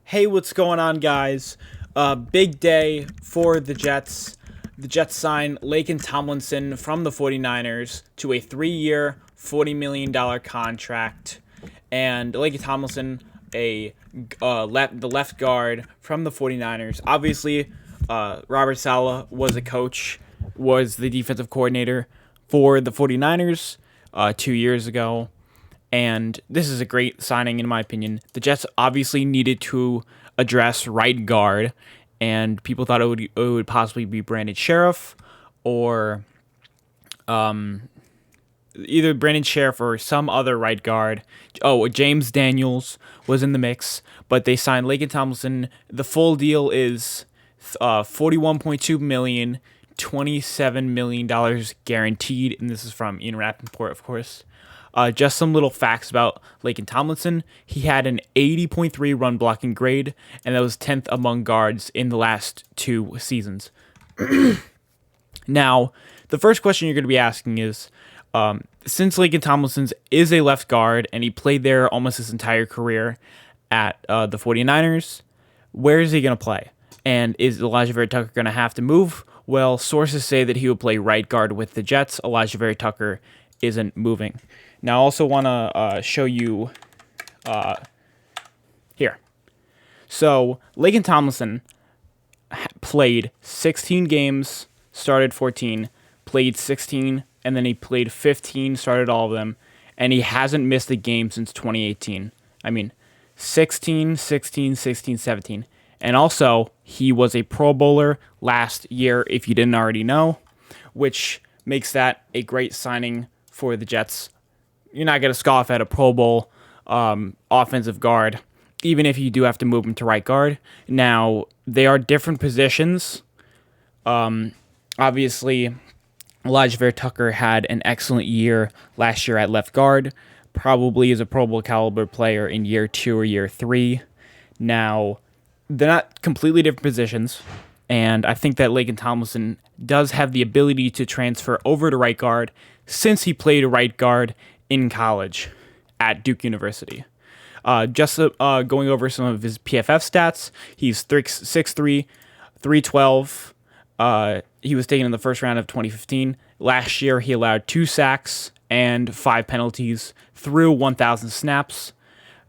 Hey, what's going on, guys? Big day for the Jets. The Jets sign Laken Tomlinson from the 49ers to a 3-year, $40 million contract. And Laken Tomlinson, the left guard from the 49ers. Obviously, Robert Saleh was a coach, was the defensive coordinator for the 49ers 2 years ago. And this is a great signing, in my opinion. The Jets obviously needed to address right guard, and people thought it would possibly be Brandon Sheriff or either Brandon Sheriff or some other right guard. Oh, James Daniels was in the mix, but they signed Laken Tomlinson. The full deal is $41.2 million, $27 million guaranteed, and this is from Ian Rappaport, of course. Just some little facts about Laken Tomlinson. He had an 80.3 run blocking grade, and that was 10th among guards in the last 2 seasons. Now, the first question you're going to be asking is, since Laken Tomlinson is a left guard, and he played there almost his entire career at the 49ers, where is he going to play? And is Elijah Vera Tucker going to have to move? Well, sources say that he will play right guard with the Jets. Elijah Vera Tucker isn't moving. Now, I also want to show you here. So, Laken Tomlinson played 16 games, started 14, played 16, and then he played 15, started all of them, and he hasn't missed a game since 2018. I mean, 16, 16, 16, 17. And also, he was a Pro Bowler last year, if you didn't already know, which makes that a great signing for the Jets. You're not going to scoff at a Pro Bowl offensive guard, even if you do have to move him to right guard. Now, they are different positions. Obviously, Elijah Vera Tucker had an excellent year last year at left guard, probably is a Pro Bowl caliber player in year 2 or year 3. Now, they're not completely different positions, and I think that Laken Tomlinson does have the ability to transfer over to right guard since he played right guard in college at Duke University. Just going over some of his PFF stats, he's 6'3", 312. He was taken in the first round of 2015. Last year, he allowed 2 sacks and 5 penalties through 1,000 snaps.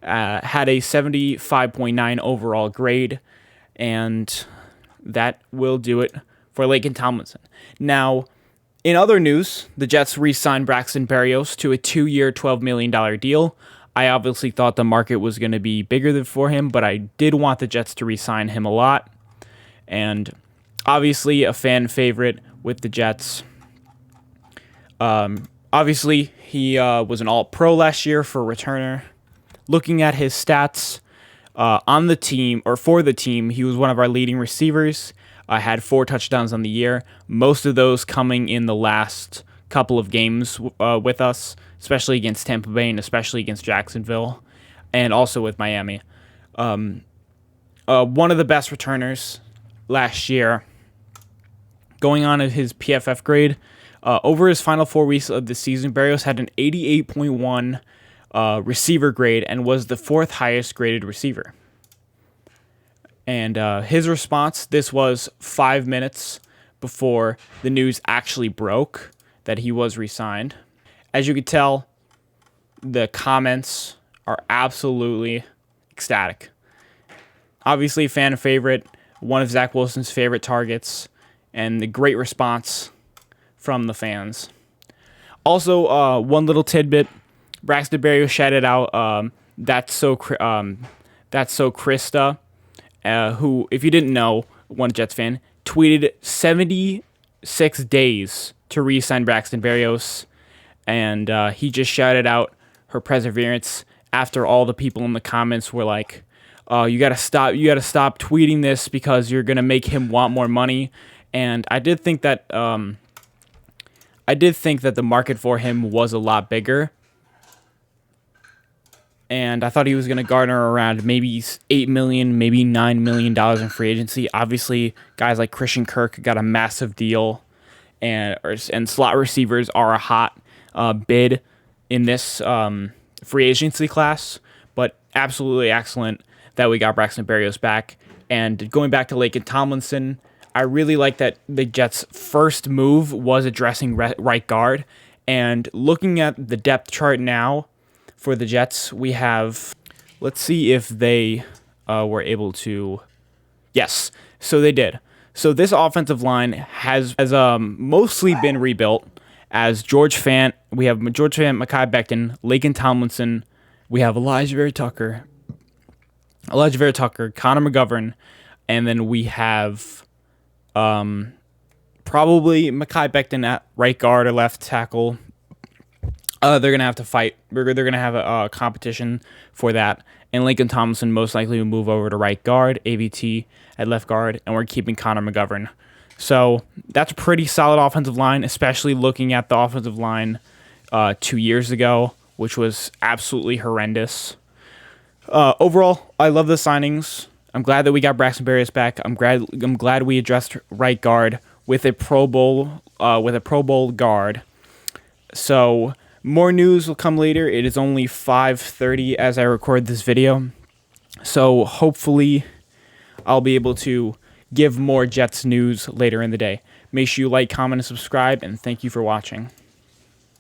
Had a 75.9 overall grade, and that will do it for Laken Tomlinson. Now, in other news, the Jets re-signed Braxton Berrios to a 2-year, $12 million deal. I obviously thought the market was going to be bigger than for him, but I did want the Jets to re-sign him a lot. And obviously a fan favorite with the Jets. Obviously, he was an All-Pro last year for returner. Looking at his stats on the team, or for the team, he was one of our leading receivers. Had 4 touchdowns on the year, most of those coming in the last couple of games with us, especially against Tampa Bay and especially against Jacksonville, and also with Miami. One of the best returners last year. Going on at his PFF grade, over his final 4 weeks of the season, Berrios had an 88.1 receiver grade and was the 4th highest graded receiver. And his response, this was 5 minutes before the news actually broke that he was re-signed. As you could tell, the comments are absolutely ecstatic. Obviously, fan favorite, one of Zach Wilson's favorite targets, and the great response from the fans. Also, one little tidbit, Braxton Berrios shouted out, That's so Krista, who, if you didn't know, one Jets fan, tweeted 76 days to re-sign Braxton Berrios, and he just shouted out her perseverance after all the people in the comments were like, you gotta stop tweeting this because you're gonna make him want more money. And I did think that the market for him was a lot bigger. And I thought he was going to garner around maybe $8 million, maybe $9 million in free agency. Obviously, guys like Christian Kirk got a massive deal, and slot receivers are a hot bid in this free agency class. But absolutely excellent that we got Braxton Berrios back. And going back to Laken Tomlinson, I really like that the Jets' first move was addressing right guard. And looking at the depth chart now for the Jets, we have, let's see if they were able to, yes, so they did. So this offensive line has mostly been rebuilt as George Fant. We have George Fant, Mekhi Becton, Laken Tomlinson. We have Elijah Vera Tucker, Connor McGovern, and then we have probably Mekhi Becton at right guard or left tackle. They're going to have to fight. They're going to have a competition for that. And Laken Tomlinson most likely will move over to right guard, AVT at left guard, and we're keeping Connor McGovern. So that's a pretty solid offensive line, especially looking at the offensive line 2 years ago, which was absolutely horrendous. Overall, I love the signings. I'm glad that we got Braxton Berrios back. I'm glad we addressed right guard with a Pro Bowl guard. So more news will come later. It is only 5:30 as I record this video. So hopefully I'll be able to give more Jets news later in the day. Make sure you like, comment, and subscribe, and thank you for watching.